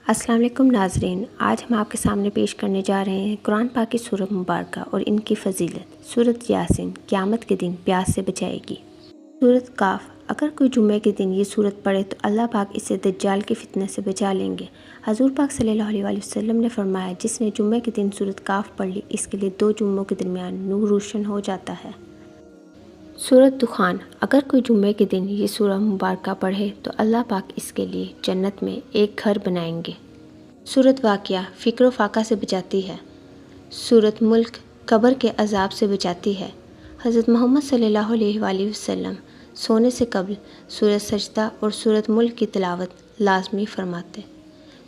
السلام علیکم ناظرین، آج ہم آپ کے سامنے پیش کرنے جا رہے ہیں قرآن پاک کی سورہ مبارکہ اور ان کی فضیلت۔ سورۃ یاسین قیامت کے دن پیاس سے بچائے گی۔ سورۃ کاف، اگر کوئی جمعے کے دن یہ سورت پڑھے تو اللہ پاک اسے دجال کے فتنے سے بچا لیں گے۔ حضور پاک صلی اللہ علیہ وسلم نے فرمایا، جس نے جمعے کے دن سورۃ کاف پڑھ لی، اس کے لیے 2 جمعوں کے درمیان نور روشن ہو جاتا ہے۔ سورۃ دخان، اگر کوئی جمعے کے دن یہ سورہ مبارکہ پڑھے تو اللہ پاک اس کے لیے جنت میں ایک گھر بنائیں گے۔ سورۃ واقعہ، فکر و فاقہ سے بچاتی ہے۔ سورۃ ملک، قبر کے عذاب سے بچاتی ہے۔ حضرت محمد صلی اللہ علیہ وآلہ وسلم سونے سے قبل سورۃ سجدہ اور سورۃ ملک کی تلاوت لازمی فرماتے۔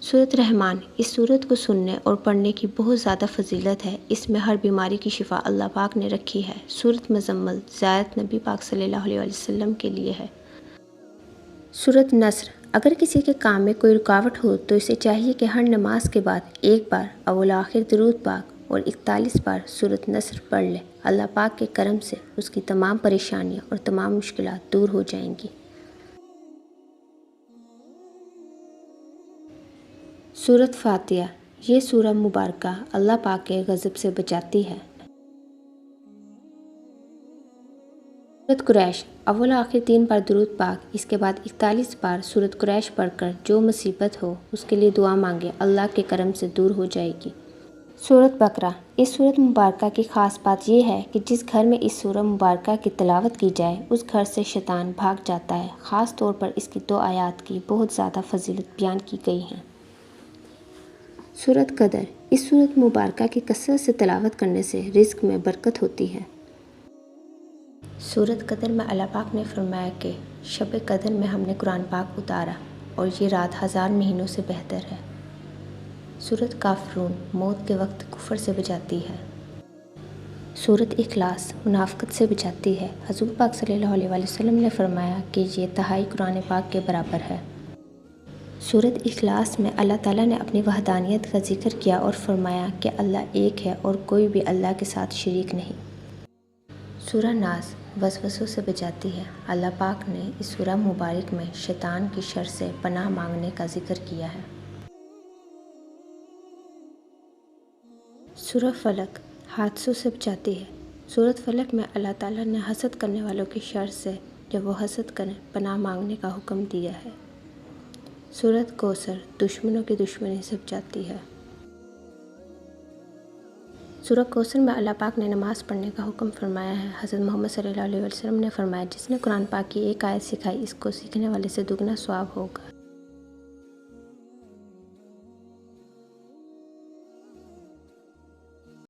سورۃ رحمان، اس سورت کو سننے اور پڑھنے کی بہت زیادہ فضیلت ہے، اس میں ہر بیماری کی شفا اللہ پاک نے رکھی ہے۔ سورۃ مزمل، زیارت نبی پاک صلی اللہ علیہ وسلم کے لیے ہے۔ سورۃ نصر، اگر کسی کے کام میں کوئی رکاوٹ ہو تو اسے چاہیے کہ ہر نماز کے بعد ایک بار اول آخر درود پاک اور 41 بار سورۃ نصر پڑھ لے۔ اللہ پاک کے کرم سے اس کی تمام پریشانیاں اور تمام مشکلات دور ہو جائیں گی۔ سورۃ فاتحہ، یہ سورہ مبارکہ اللہ پاک کے غضب سے بچاتی ہے۔ سورۃ قریش، اول آخر 3 بار درود پاک، اس کے بعد 41 بار سورۃ قریش پڑھ کر جو مصیبت ہو اس کے لیے دعا مانگے، اللہ کے کرم سے دور ہو جائے گی۔ سورۃ بقرہ، اس سورۃ مبارکہ کی خاص بات یہ ہے کہ جس گھر میں اس سورہ مبارکہ کی تلاوت کی جائے اس گھر سے شیطان بھاگ جاتا ہے۔ خاص طور پر اس کی 2 آیات کی بہت زیادہ فضیلت بیان کی گئی ہیں۔ سورۃ قدر، اس سورۃ مبارکہ کی کثرت سے تلاوت کرنے سے رزق میں برکت ہوتی ہے۔ سورۃ قدر میں اللہ پاک نے فرمایا کہ شب قدر میں ہم نے قرآن پاک اتارا اور یہ رات 1000 مہینوں سے بہتر ہے۔ سورۃ کافرون، موت کے وقت کفر سے بچاتی ہے۔ سورۃ اخلاص، منافقت سے بچاتی ہے۔ حضور پاک صلی اللہ علیہ وسلم نے فرمایا کہ یہ تہائی قرآن پاک کے برابر ہے۔ سورۃ اخلاص میں اللہ تعالیٰ نے اپنی وحدانیت کا ذکر کیا اور فرمایا کہ اللہ ایک ہے اور کوئی بھی اللہ کے ساتھ شریک نہیں۔ سورہ ناس، وسوسوں سے بچاتی ہے۔ اللہ پاک نے اس سورہ مبارک میں شیطان کی شر سے پناہ مانگنے کا ذکر کیا ہے۔ سورہ فلق، حادثوں سے بچاتی ہے۔ سورۃ فلق میں اللہ تعالیٰ نے حسد کرنے والوں کی شر سے جب وہ حسد کریں پناہ مانگنے کا حکم دیا ہے۔ سورۃ کوثر، دشمنوں کی دشمنی سے بچاتی ہے۔ سورہ کوثر میں اللہ پاک نے نماز پڑھنے کا حکم فرمایا ہے۔ حضرت محمد صلی اللہ علیہ وسلم نے فرمایا، جس نے قرآن پاک کی ایک آیت سکھائی اس کو سیکھنے والے سے دگنا ثواب ہوگا۔